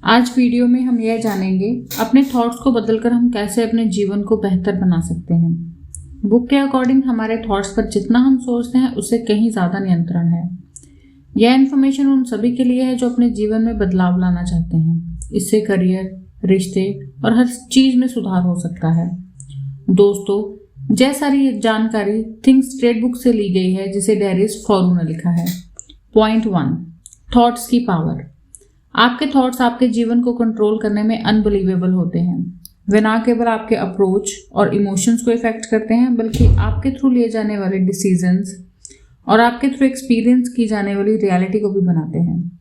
आज वीडियो में हम यह जानेंगे अपने थॉट्स को बदलकर हम कैसे अपने जीवन को बेहतर बना सकते हैं। बुक के अकॉर्डिंग हमारे थॉट्स पर जितना हम सोचते हैं उससे कहीं ज़्यादा नियंत्रण है। यह इन्फॉर्मेशन उन सभी के लिए है जो अपने जीवन में बदलाव लाना चाहते हैं। इससे करियर, रिश्ते और हर चीज़ में सुधार हो सकता है। दोस्तों, यह सारी जानकारी थिंक स्ट्रेट बुक से ली गई है जिसे डेरिस फोरू ने लिखा है। पॉइंट 1, थॉट्स की पावर। आपके थॉट्स आपके जीवन को कंट्रोल करने में अनबिलीवेबल होते हैं। वे ना केवल आपके अप्रोच और इमोशंस को इफेक्ट करते हैं बल्कि आपके थ्रू लिए जाने वाले डिसीजंस और आपके थ्रू एक्सपीरियंस की जाने वाली रियलिटी को भी बनाते हैं।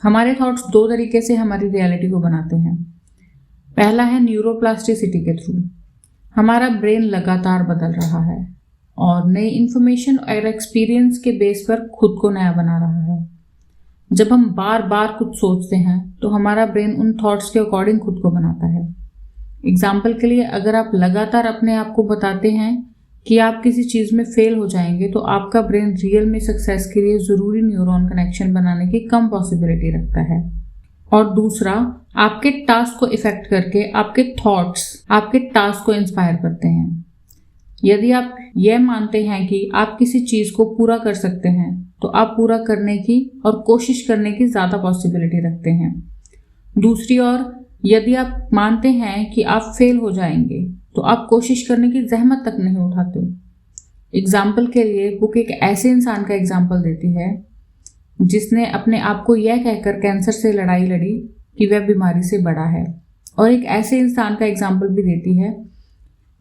हमारे थॉट्स दो तरीके से हमारी रियलिटी को बनाते हैं। पहला है न्यूरोप्लास्टिसिटी के थ्रू। हमारा ब्रेन लगातार बदल रहा है और नई इंफॉर्मेशन और एक्सपीरियंस के बेस पर खुद को नया बना रहा है। जब हम बार बार कुछ सोचते हैं तो हमारा ब्रेन उन थॉट्स के अकॉर्डिंग खुद को बनाता है। एग्जाम्पल के लिए, अगर आप लगातार अपने आप को बताते हैं कि आप किसी चीज़ में फेल हो जाएंगे तो आपका ब्रेन रियल में सक्सेस के लिए ज़रूरी न्यूरॉन कनेक्शन बनाने की कम पॉसिबिलिटी रखता है। और दूसरा, आपके टास्क को इफेक्ट करके आपके थॉट्स आपके टास्क को इंस्पायर करते हैं। यदि आप यह मानते हैं कि आप किसी चीज़ को पूरा कर सकते हैं तो आप पूरा करने की और कोशिश करने की ज़्यादा पॉसिबिलिटी रखते हैं। दूसरी ओर, यदि आप मानते हैं कि आप फेल हो जाएंगे तो आप कोशिश करने की जहमत तक नहीं उठाते। एग्जाम्पल के लिए, बुक एक ऐसे इंसान का एग्जाम्पल देती है जिसने अपने आप को यह कहकर कैंसर से लड़ाई लड़ी कि वह बीमारी से बड़ा है, और एक ऐसे इंसान का एग्जाम्पल भी देती है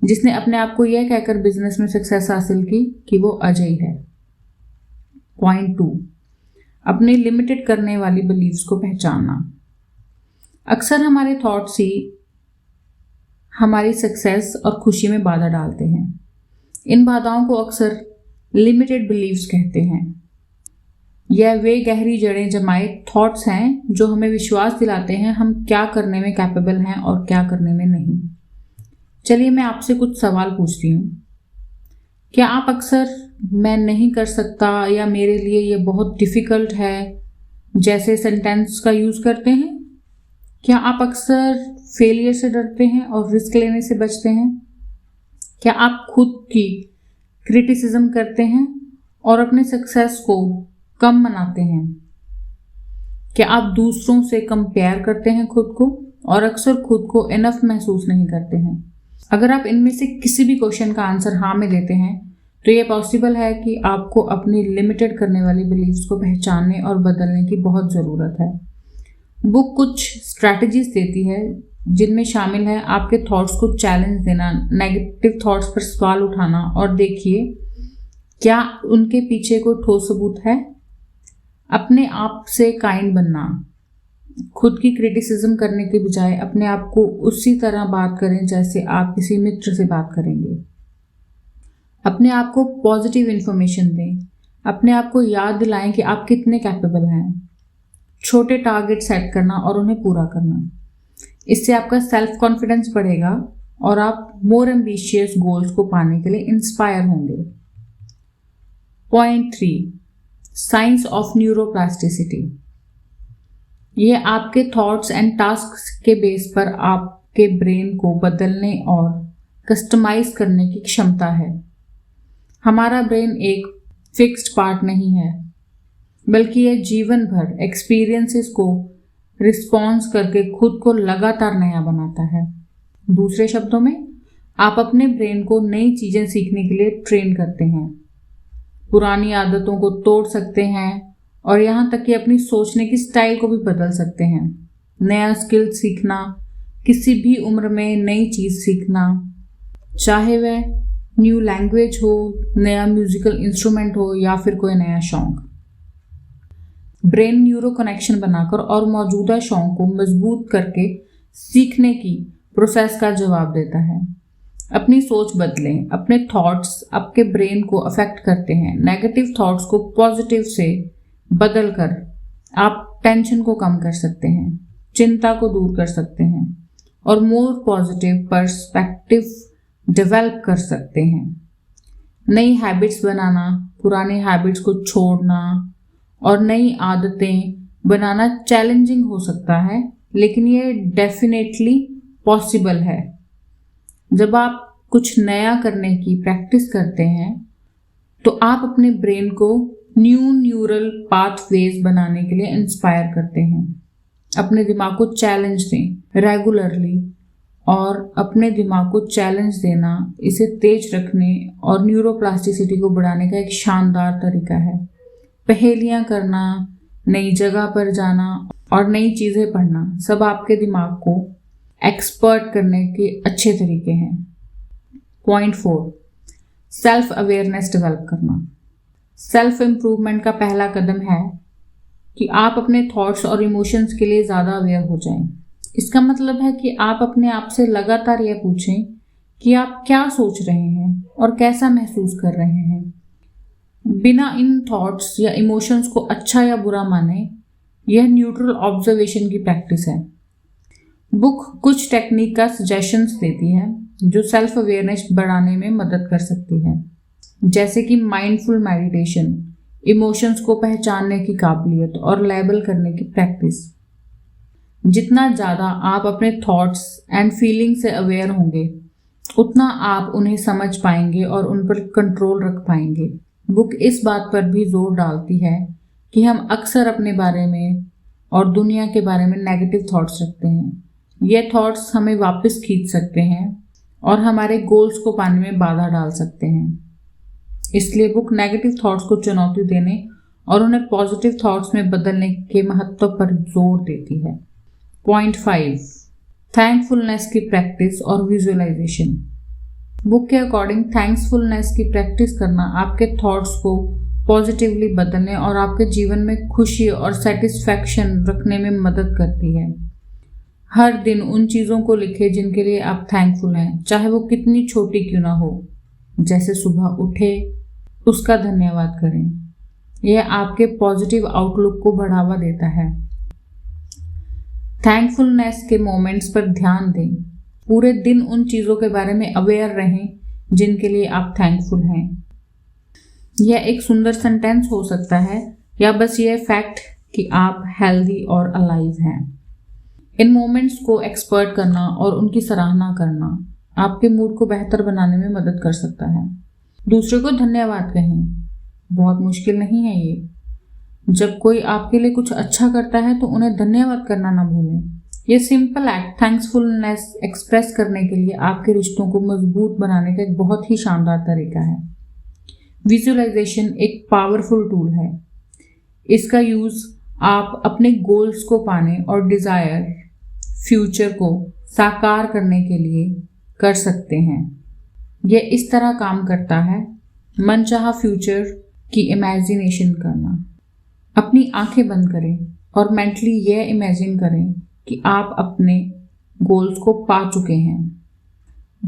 जिसने अपने आप को यह कहकर बिजनेस में सक्सेस हासिल की कि वो अजय है। पॉइंट 2, अपने लिमिटेड करने वाली बिलीव्स को पहचानना। अक्सर हमारे थॉट्स ही हमारी सक्सेस और खुशी में बाधा डालते हैं। इन बाधाओं को अक्सर लिमिटेड बिलीव्स कहते हैं। यह वे गहरी जड़ें जमाए थॉट्स हैं जो हमें विश्वास दिलाते हैं हम क्या करने में कैपेबल हैं और क्या करने में नहीं। चलिए मैं आपसे कुछ सवाल पूछती हूँ। क्या आप अक्सर मैं नहीं कर सकता या मेरे लिए ये बहुत डिफ़िकल्ट है जैसे सेंटेंस का यूज़ करते हैं? क्या आप अक्सर फेलियर से डरते हैं और रिस्क लेने से बचते हैं? क्या आप खुद की क्रिटिसिज्म करते हैं और अपने सक्सेस को कम मनाते हैं? क्या आप दूसरों से कंपेयर करते हैं खुद को और अक्सर खुद को इनफ महसूस नहीं करते हैं? अगर आप इनमें से किसी भी क्वेश्चन का आंसर हाँ में देते हैं तो ये पॉसिबल है कि आपको अपनी लिमिटेड करने वाली बिलीव्स को पहचानने और बदलने की बहुत ज़रूरत है। बुक कुछ स्ट्रैटेजीज देती है जिनमें शामिल है आपके थॉट्स को चैलेंज देना, नेगेटिव थॉट्स पर सवाल उठाना और देखिए क्या उनके पीछे कोई ठोस सबूत है। अपने आप से काइंड बनना। खुद की क्रिटिसिज्म करने के बजाय अपने आप को उसी तरह बात करें जैसे आप किसी मित्र से बात करेंगे। अपने आप को पॉजिटिव इन्फॉर्मेशन दें। अपने आप को याद दिलाएं कि आप कितने कैपेबल हैं। छोटे टारगेट सेट करना और उन्हें पूरा करना। इससे आपका सेल्फ कॉन्फिडेंस बढ़ेगा और आप मोर एम्बिशियस गोल्स को पाने के लिए इंस्पायर होंगे। Point 3, science of neuroplasticity. ये आपके थॉट्स एंड टास्क्स के बेस पर आपके ब्रेन को बदलने और कस्टमाइज करने की क्षमता है। हमारा ब्रेन एक फिक्स्ड पार्ट नहीं है बल्कि यह जीवन भर एक्सपीरियंसेस को रिस्पॉन्स करके खुद को लगातार नया बनाता है। दूसरे शब्दों में, आप अपने ब्रेन को नई चीज़ें सीखने के लिए ट्रेन करते हैं, पुरानी आदतों को तोड़ सकते हैं और यहाँ तक कि अपनी सोचने की स्टाइल को भी बदल सकते हैं। नया स्किल सीखना, किसी भी उम्र में नई चीज़ सीखना, चाहे वह न्यू लैंग्वेज हो, नया म्यूजिकल इंस्ट्रूमेंट हो या फिर कोई नया शौक। ब्रेन न्यूरो कनेक्शन बनाकर और मौजूदा शौक को मजबूत करके सीखने की प्रोसेस का जवाब देता है। अपनी सोच बदलें। अपने थॉट्स आपके ब्रेन को अफेक्ट करते हैं। नेगेटिव थॉट्स को पॉजिटिव से बदलकर आप टेंशन को कम कर सकते हैं, चिंता को दूर कर सकते हैं और मोर पॉजिटिव पर्सपेक्टिव डेवलप कर सकते हैं। नई हैबिट्स बनाना, पुरानी हैबिट्स को छोड़ना और नई आदतें बनाना चैलेंजिंग हो सकता है लेकिन ये डेफिनेटली पॉसिबल है। जब आप कुछ नया करने की प्रैक्टिस करते हैं तो आप अपने ब्रेन को न्यूरल पाथवेज बनाने के लिए इंस्पायर करते हैं। अपने दिमाग को चैलेंज दें रेगुलरली, और अपने दिमाग को चैलेंज देना इसे तेज रखने और न्यूरोप्लास्टिसिटी को बढ़ाने का एक शानदार तरीका है। पहेलियां करना, नई जगह पर जाना और नई चीज़ें पढ़ना सब आपके दिमाग को एक्सपर्ट करने के अच्छे तरीके हैं। पॉइंट 4, सेल्फ अवेयरनेस डेवलप करना। सेल्फ इम्प्रूवमेंट का पहला कदम है कि आप अपने थॉट्स और इमोशंस के लिए ज़्यादा अवेयर हो जाएं। इसका मतलब है कि आप अपने आप से लगातार यह पूछें कि आप क्या सोच रहे हैं और कैसा महसूस कर रहे हैं, बिना इन थॉट्स या इमोशंस को अच्छा या बुरा माने। यह न्यूट्रल ऑब्जर्वेशन की प्रैक्टिस है। बुक कुछ टेक्निक का सजेशंस देती है जो सेल्फ अवेयरनेस बढ़ाने में मदद कर सकती है, जैसे कि माइंडफुल मेडिटेशन, इमोशंस को पहचानने की काबिलियत और लेबल करने की प्रैक्टिस। जितना ज़्यादा आप अपने थॉट्स एंड फीलिंग से अवेयर होंगे, उतना आप उन्हें समझ पाएंगे और उन पर कंट्रोल रख पाएंगे। बुक इस बात पर भी जोर डालती है कि हम अक्सर अपने बारे में और दुनिया के बारे में नेगेटिव थॉट्स रखते हैं। ये थॉट्स हमें वापस खींच सकते हैं और हमारे गोल्स को पाने में बाधा डाल सकते हैं। इसलिए बुक नेगेटिव थॉट्स को चुनौती देने और उन्हें पॉजिटिव थॉट्स में बदलने के महत्व पर जोर देती है। पॉइंट 5, थैंकफुलनेस की प्रैक्टिस और विजुअलाइजेशन। बुक के अकॉर्डिंग थैंक्सफुलनेस की प्रैक्टिस करना आपके थॉट्स को पॉजिटिवली बदलने और आपके जीवन में खुशी और सेटिस्फैक्शन रखने में मदद करती है। हर दिन उन चीज़ों को लिखें जिनके लिए आप थैंकफुल हैं, चाहे वो कितनी छोटी क्यों ना हो। जैसे सुबह उठे, उसका धन्यवाद करें। यह आपके पॉजिटिव आउटलुक को बढ़ावा देता है। थैंकफुलनेस के मोमेंट्स पर ध्यान दें। पूरे दिन उन चीज़ों के बारे में अवेयर रहें जिनके लिए आप थैंकफुल हैं। यह एक सुंदर सेंटेंस हो सकता है या बस यह फैक्ट कि आप हेल्दी और अलाइव हैं। इन मोमेंट्स को एक्सपर्ट करना और उनकी सराहना करना आपके मूड को बेहतर बनाने में मदद कर सकता है। दूसरे को धन्यवाद कहें, बहुत मुश्किल नहीं है ये। जब कोई आपके लिए कुछ अच्छा करता है तो उन्हें धन्यवाद करना ना भूलें। ये सिंपल एक्ट थैंक्सफुलनेस एक्सप्रेस करने के लिए आपके रिश्तों को मजबूत बनाने का एक बहुत ही शानदार तरीका है। विजुअलाइजेशन एक पावरफुल टूल है। इसका यूज़ आप अपने गोल्स को पाने और डिज़ायर फ्यूचर को साकार करने के लिए कर सकते हैं। यह इस तरह काम करता है, मनचाहा फ्यूचर की इमेजिनेशन करना। अपनी आंखें बंद करें और मेंटली यह इमेजिन करें कि आप अपने गोल्स को पा चुके हैं।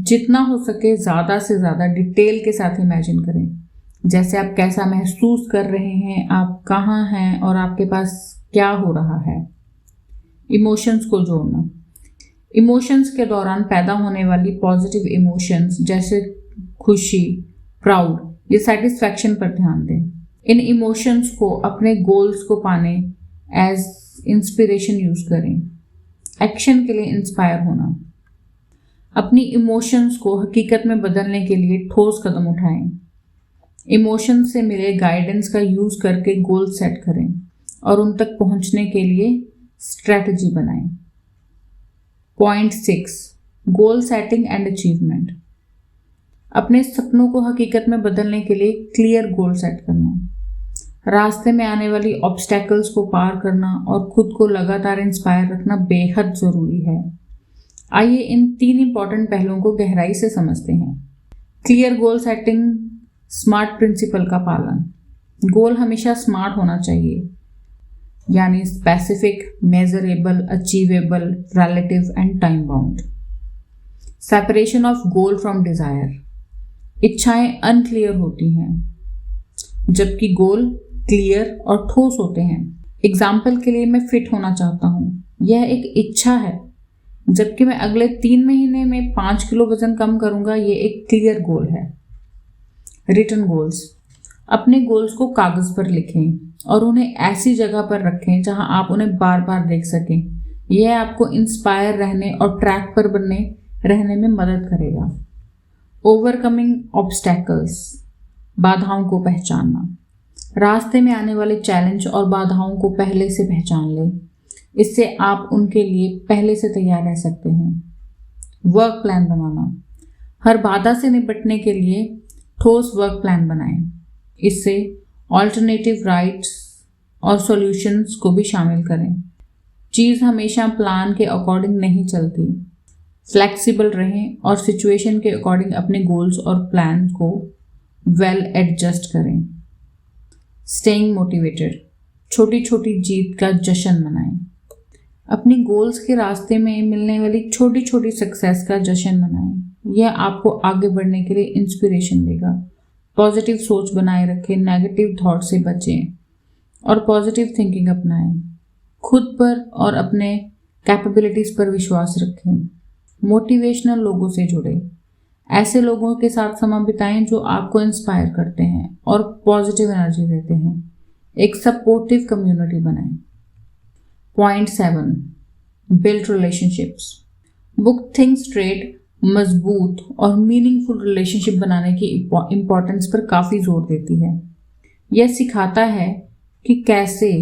जितना हो सके ज़्यादा से ज़्यादा डिटेल के साथ इमेजिन करें, जैसे आप कैसा महसूस कर रहे हैं, आप कहाँ हैं और आपके पास क्या हो रहा है। इमोशंस को जोड़ना। इमोशंस के दौरान पैदा होने वाली पॉजिटिव इमोशंस जैसे खुशी, प्राउड, ये सेटिस्फैक्शन पर ध्यान दें। इन इमोशंस को अपने गोल्स को पाने एज इंस्पिरेशन यूज़ करें। एक्शन के लिए इंस्पायर होना। अपनी इमोशंस को हकीकत में बदलने के लिए ठोस कदम उठाएं। इमोशन से मिले गाइडेंस का यूज़ करके गोल सेट करें और उन तक पहुंचने के लिए स्ट्रैटेजी बनाएं। Point 6, goal setting and achievement. अपने सपनों को हकीकत में बदलने के लिए क्लियर गोल सेट करना। रास्ते में आने वाली ऑब्स्टेकल्स को पार करना और खुद को लगातार इंस्पायर रखना बेहद ज़रूरी है। आइए इन 3 इंपॉर्टेंट पहलुओं को गहराई से समझते हैं। Clear goal setting, smart principle का पालन। गोल हमेशा स्मार्ट होना चाहिए, यानी specific, measurable, achievable, relative and time bound. Separation of goal from desire. इच्छाएं अनक्लियर होती हैं जबकि गोल क्लियर और ठोस होते हैं। एग्जाम्पल के लिए मैं फिट होना चाहता हूँ, यह एक इच्छा है, जबकि मैं अगले 3 महीने में 5 किलो वजन कम करूँगा, ये एक क्लियर गोल है। Written goals. अपने गोल्स को कागज़ पर लिखें और उन्हें ऐसी जगह पर रखें जहां आप उन्हें बार बार देख सकें, यह आपको इंस्पायर रहने और ट्रैक पर बने रहने में मदद करेगा। ओवरकमिंग ऑब्स्टैकल्स, बाधाओं को पहचानना। रास्ते में आने वाले चैलेंज और बाधाओं को पहले से पहचान लें, इससे आप उनके लिए पहले से तैयार रह सकते हैं। वर्क प्लान बनाना, हर बाधा से निपटने के लिए ठोस वर्क प्लान बनाएं। इससे ऑल्टरनेटिव राइट्स और सॉल्यूशंस को भी शामिल करें। चीज़ हमेशा प्लान के अकॉर्डिंग नहीं चलती। फ्लेक्सिबल रहें और सिचुएशन के अकॉर्डिंग अपने गोल्स और प्लान को वेल एडजस्ट करें। स्टेइंग मोटिवेटेड, छोटी छोटी जीत का जश्न मनाएं। अपनी गोल्स के रास्ते में मिलने वाली छोटी छोटी सक्सेस का जश्न मनाएं। यह आपको आगे बढ़ने के लिए इंस्पिरेशन देगा। पॉजिटिव सोच बनाए रखें, नेगेटिव थॉट से बचें और पॉजिटिव थिंकिंग अपनाएं। खुद पर और अपने कैपेबिलिटीज पर विश्वास रखें। मोटिवेशनल लोगों से जुड़े, ऐसे लोगों के साथ समय बिताएं जो आपको इंस्पायर करते हैं और पॉजिटिव एनर्जी देते हैं। एक सपोर्टिव कम्युनिटी बनाएं। Point 7, build relationships. Book think straight मजबूत और मीनिंगफुल रिलेशनशिप बनाने की इम्पोर्टेंस पर काफ़ी जोर देती है। यह सिखाता है कि कैसे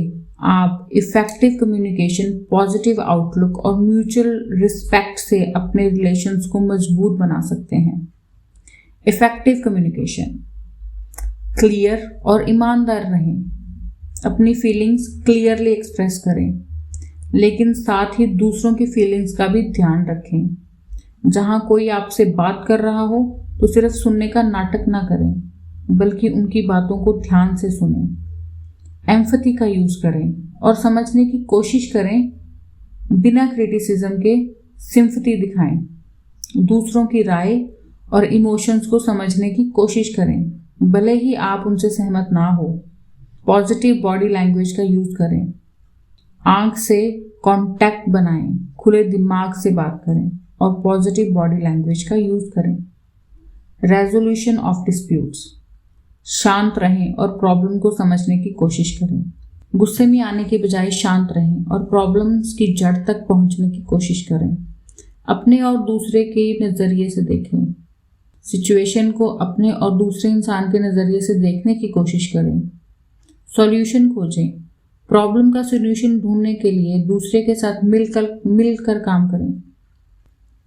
आप इफेक्टिव कम्युनिकेशन, पॉजिटिव आउटलुक और म्यूचुअल रिस्पेक्ट से अपने रिलेशंस को मजबूत बना सकते हैं। इफेक्टिव कम्युनिकेशन, क्लियर और ईमानदार रहें। अपनी फीलिंग्स क्लियरली एक्सप्रेस करें, लेकिन साथ ही दूसरों की फीलिंग्स का भी ध्यान रखें। जहां कोई आपसे बात कर रहा हो तो सिर्फ सुनने का नाटक ना करें, बल्कि उनकी बातों को ध्यान से सुनें। एम्पैथी का यूज करें और समझने की कोशिश करें, बिना क्रिटिसिज्म के सिंपैथी दिखाएं। दूसरों की राय और इमोशंस को समझने की कोशिश करें, भले ही आप उनसे सहमत ना हो। पॉजिटिव बॉडी लैंग्वेज का यूज करें। आंख से कांटेक्ट बनाएं, खुले दिमाग से बात करें और पॉजिटिव बॉडी लैंग्वेज का यूज करें। रेजोल्यूशन ऑफ डिस्प्यूट्स, शांत रहें और प्रॉब्लम को समझने की कोशिश करें। गुस्से में आने के बजाय शांत रहें और प्रॉब्लम्स की जड़ तक पहुंचने की कोशिश करें। अपने और दूसरे के नज़रिए से देखें। सिचुएशन को अपने और दूसरे इंसान के नज़रिए से देखने की कोशिश करें। सॉल्यूशन खोजें। प्रॉब्लम का सॉल्यूशन ढूंढने के लिए दूसरे के साथ मिलकर काम करें।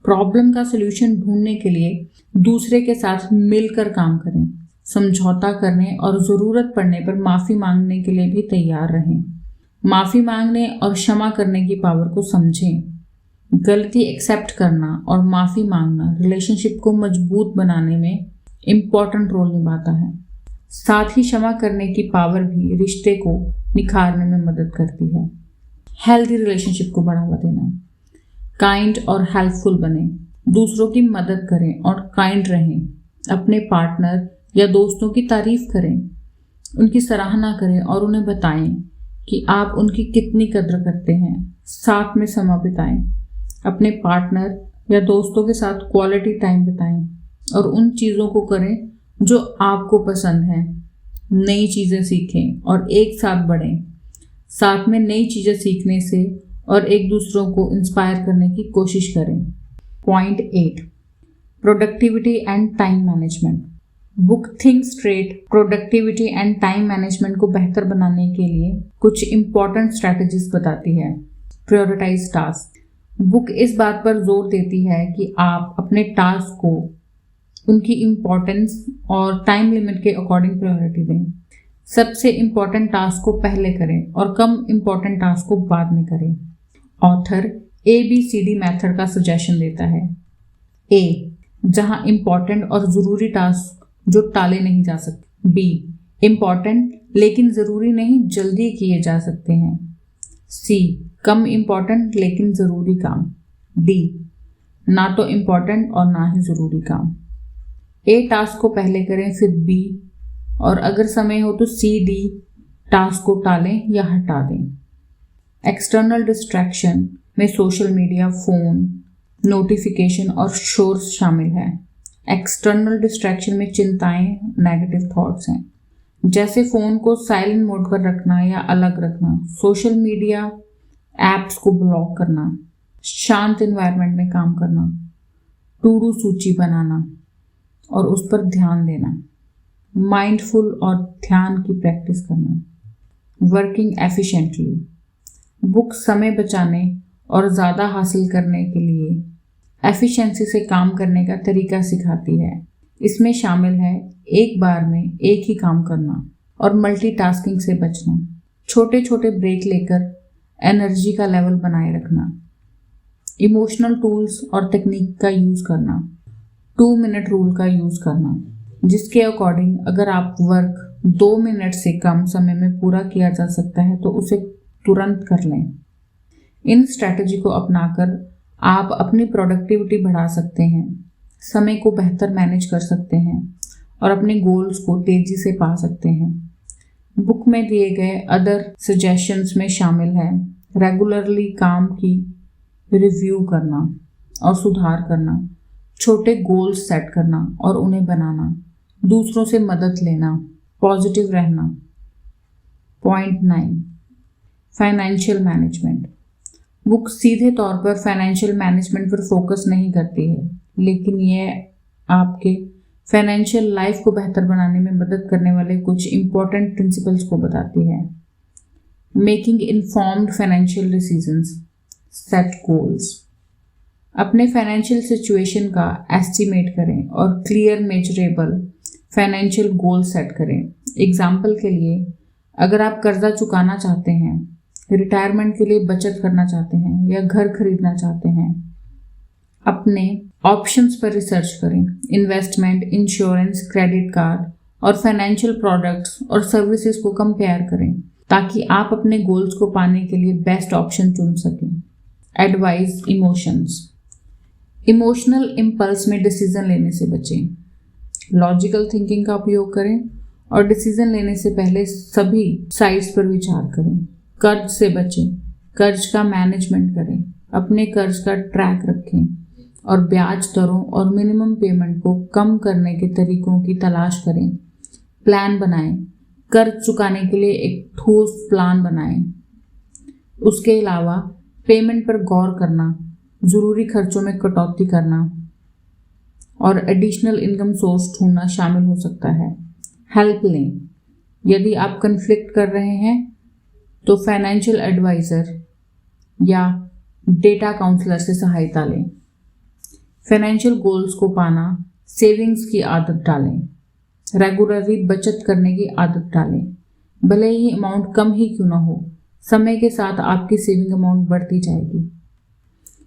प्रॉब्लम का सॉल्यूशन ढूंढने के लिए दूसरे के साथ मिलकर काम करें। समझौता करने और ज़रूरत पड़ने पर माफ़ी मांगने के लिए भी तैयार रहें। माफ़ी मांगने और क्षमा करने की पावर को समझें। गलती एक्सेप्ट करना और माफ़ी मांगना रिलेशनशिप को मजबूत बनाने में इम्पॉर्टेंट रोल निभाता है। साथ ही क्षमा करने की पावर भी रिश्ते को निखारने में मदद करती है। हेल्दी रिलेशनशिप को बढ़ावा देना। काइंड और हेल्पफुल बने, दूसरों की मदद करें और काइंड रहें। अपने पार्टनर या दोस्तों की तारीफ करें, उनकी सराहना करें और उन्हें बताएं कि आप उनकी कितनी कद्र करते हैं। साथ में समय बिताएं। अपने पार्टनर या दोस्तों के साथ क्वालिटी टाइम बिताएं और उन चीज़ों को करें जो आपको पसंद है। नई चीज़ें सीखें और एक साथ बढ़ें। साथ में नई चीज़ें सीखने से और एक दूसरों को इंस्पायर करने की कोशिश करें। Point 8, productivity and time management. Book think straight productivity and time management को बेहतर बनाने के लिए कुछ इंपॉर्टेंट स्ट्रैटेजीज बताती है। Prioritise task. बुक इस बात पर जोर देती है कि आप अपने टास्क को उनकी इम्पोर्टेंस और टाइम लिमिट के अकॉर्डिंग प्रायोरिटी दें। सबसे इम्पोर्टेंट टास्क को पहले करें और कम इम्पोर्टेंट टास्क को बाद में करें। ऑथर ABCD मेथड का सजेशन देता है। A, जहां इम्पोर्टेंट और ज़रूरी टास्क जो टाले नहीं जा सकते। B, इम्पोर्टेंट लेकिन ज़रूरी नहीं जल्दी किए जा सकते हैं। C, कम इम्पोर्टेंट लेकिन ज़रूरी काम। D, ना तो इम्पोर्टेंट और ना ही ज़रूरी काम। A टास्क को पहले करें, फिर B, और अगर समय हो तो C, D टास्क को टालें या हटा दें। एक्सटर्नल डिस्ट्रैक्शन में सोशल मीडिया, फ़ोन, नोटिफिकेशन और शोर्स शामिल है। एक्सटर्नल डिस्ट्रैक्शन में चिंताएं, नेगेटिव थॉट्स हैं, जैसे फ़ोन को साइलेंट मोड पर रखना या अलग रखना। सोशल मीडिया ऐप्स को ब्लॉक करना, शांत एनवायरनमेंट में काम करना, टू डू सूची बनाना और उस पर ध्यान देना, माइंडफुल और ध्यान की प्रैक्टिस करना, वर्किंग एफिशिएंटली। बुक समय बचाने और ज़्यादा हासिल करने के लिए एफिशिएंसी से काम करने का तरीका सिखाती है। इसमें शामिल है एक बार में एक ही काम करना और मल्टीटास्किंग से बचना, छोटे छोटे ब्रेक लेकर एनर्जी का लेवल बनाए रखना, इमोशनल टूल्स और टेक्निक का यूज़ करना, 2 मिनट रूल का यूज़ करना, जिसके अकॉर्डिंग अगर आप वर्क 2 मिनट से कम समय में पूरा किया जा सकता है तो उसे तुरंत कर लें। इन स्ट्रैटेजी को अपनाकर आप अपनी प्रोडक्टिविटी बढ़ा सकते हैं, समय को बेहतर मैनेज कर सकते हैं और अपने गोल्स को तेजी से पा सकते हैं। बुक में दिए गए अदर सजेशंस में शामिल है रेगुलरली काम की रिव्यू करना और सुधार करना, छोटे गोल्स सेट करना और उन्हें बनाना, दूसरों से मदद लेना, पॉजिटिव रहना। Point 9, financial management. बुक सीधे तौर पर फाइनेंशियल मैनेजमेंट पर फोकस नहीं करती है, लेकिन यह आपके फाइनेंशियल लाइफ को बेहतर बनाने में मदद करने वाले कुछ इंपॉर्टेंट प्रिंसिपल्स को बताती है। Making informed financial decisions, set goals. अपने फाइनेंशियल सिचुएशन का एस्टिमेट करें और clear measurable financial goal set करें। एग्जाम्पल के लिए, अगर आप कर्जा चुकाना चाहते हैं, रिटायरमेंट के लिए बचत करना चाहते हैं या घर खरीदना चाहते हैं, अपने ऑप्शंस पर रिसर्च करें। इन्वेस्टमेंट, इंश्योरेंस, क्रेडिट कार्ड और फाइनेंशियल प्रोडक्ट्स और सर्विसेज को कंपेयर करें ताकि आप अपने गोल्स को पाने के लिए बेस्ट ऑप्शन चुन सकें। Advice, emotions. इमोशनल इम्पल्स में डिसीजन लेने से बचें। लॉजिकल थिंकिंग का उपयोग करें और डिसीजन लेने से पहले सभी साइड्स पर विचार करें। कर्ज से बचें, कर्ज का मैनेजमेंट करें, अपने कर्ज का ट्रैक रखें और ब्याज दरों और मिनिमम पेमेंट को कम करने के तरीकों की तलाश करें। प्लान बनाएं, कर्ज चुकाने के लिए एक ठोस प्लान बनाएं। उसके अलावा पेमेंट पर गौर करना, ज़रूरी खर्चों में कटौती करना और एडिशनल इनकम सोर्स ढूंढना शामिल हो सकता है। हेल्प लें, यदि आप कन्फ्लिक्ट कर रहे हैं तो फाइनेंशियल एडवाइज़र या डेटा काउंसलर से सहायता लें। फाइनेंशियल गोल्स को पाना, सेविंग्स की आदत डालें। रेगुलरली बचत करने की आदत डालें, भले ही अमाउंट कम ही क्यों ना हो। समय के साथ आपकी सेविंग अमाउंट बढ़ती जाएगी।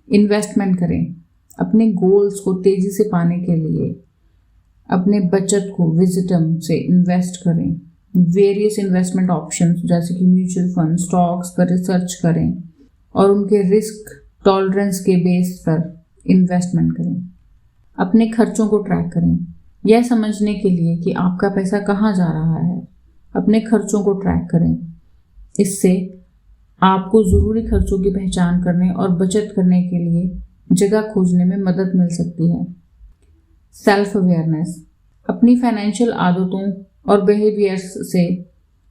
इन्वेस्टमेंट करें, अपने गोल्स को तेज़ी से पाने के लिए अपने बचत को विजडम से इन्वेस्ट करें। वेरियस इन्वेस्टमेंट ऑप्शंस जैसे कि म्यूचुअल फंड, स्टॉक्स पर रिसर्च करें और उनके रिस्क टॉलरेंस के बेस पर इन्वेस्टमेंट करें। अपने खर्चों को ट्रैक करें, यह समझने के लिए कि आपका पैसा कहाँ जा रहा है। अपने खर्चों को ट्रैक करें, इससे आपको ज़रूरी खर्चों की पहचान करने और बचत करने के लिए जगह खोजने में मदद मिल सकती है। सेल्फ अवेयरनेस, अपनी फाइनेंशियल आदतों और बिहेवियर्स से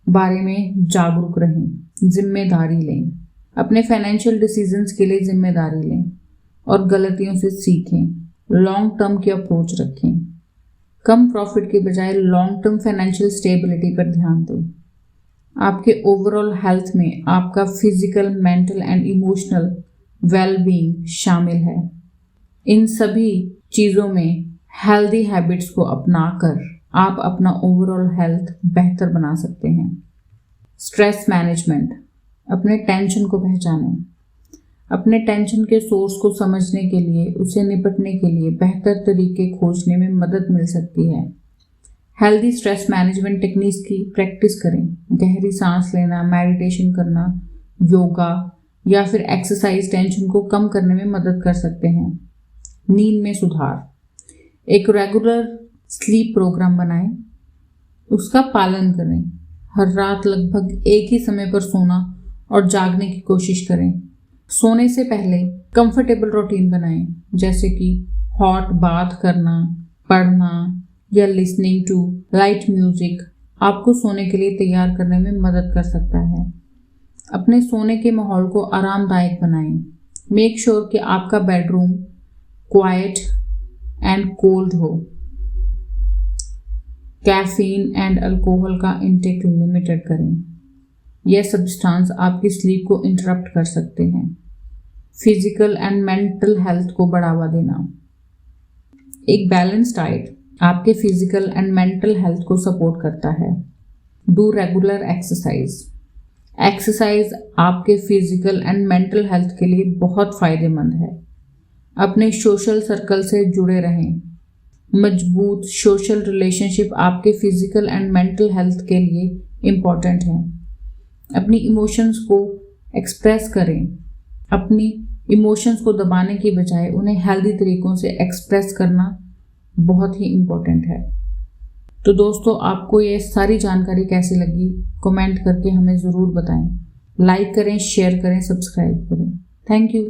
बारे में जागरूक रहें। जिम्मेदारी लें, अपने फाइनेंशियल डिसीजंस के लिए जिम्मेदारी लें और गलतियों से सीखें। लॉन्ग टर्म की अप्रोच रखें, कम प्रॉफिट के बजाय लॉन्ग टर्म फाइनेंशियल स्टेबिलिटी पर ध्यान दें। आपके ओवरऑल हेल्थ में आपका physical, mental and emotional wellbeing शामिल है। इन सभी चीज़ों में हेल्दी हैबिट्स को अपनाकर आप अपना ओवरऑल हेल्थ बेहतर बना सकते हैं। स्ट्रेस मैनेजमेंट, अपने टेंशन को पहचानें। अपने टेंशन के सोर्स को समझने के लिए उसे निपटने के लिए बेहतर तरीके खोजने में मदद मिल सकती है। हेल्दी स्ट्रेस मैनेजमेंट टेक्निक्स की प्रैक्टिस करें। गहरी सांस लेना, मेडिटेशन करना, योगा या फिर एक्सरसाइज टेंशन को कम करने में मदद कर सकते हैं। नींद में सुधार, एक रेगुलर स्लीप प्रोग्राम बनाएं, उसका पालन करें। हर रात लगभग एक ही समय पर सोना और जागने की कोशिश करें। सोने से पहले कंफर्टेबल रूटीन बनाएं, जैसे कि हॉट बाथ करना, पढ़ना या लिसनिंग टू लाइट म्यूजिक आपको सोने के लिए तैयार करने में मदद कर सकता है। अपने सोने के माहौल को आरामदायक बनाएं। मेक श्योर कि आपका बेडरूम क्वाइट एंड कोल्ड हो। कैफीन एंड अल्कोहल का इंटेक लिमिटेड करें। यह सब्सटेंस आपकी स्लीप को इंटरप्ट कर सकते हैं। फिजिकल एंड मेंटल हेल्थ को बढ़ावा देना। एक बैलेंस डाइट आपके फिजिकल एंड मेंटल हेल्थ को सपोर्ट करता है। Do regular exercise. एक्सरसाइज आपके फिजिकल एंड मेंटल हेल्थ के लिए बहुत फायदेमंद है। अपने सोशल सर्कल से जुड़े रहें। मजबूत सोशल रिलेशनशिप आपके फिजिकल एंड मेंटल हेल्थ के लिए इम्पॉर्टेंट है। अपनी इमोशंस को एक्सप्रेस करें। अपनी इमोशंस को दबाने की बजाय उन्हें हेल्दी तरीकों से एक्सप्रेस करना बहुत ही इम्पोर्टेंट है। तो दोस्तों, आपको ये सारी जानकारी कैसी लगी कमेंट करके हमें ज़रूर बताएं। लाइक करें, शेयर करें, सब्सक्राइब करें। Thank you.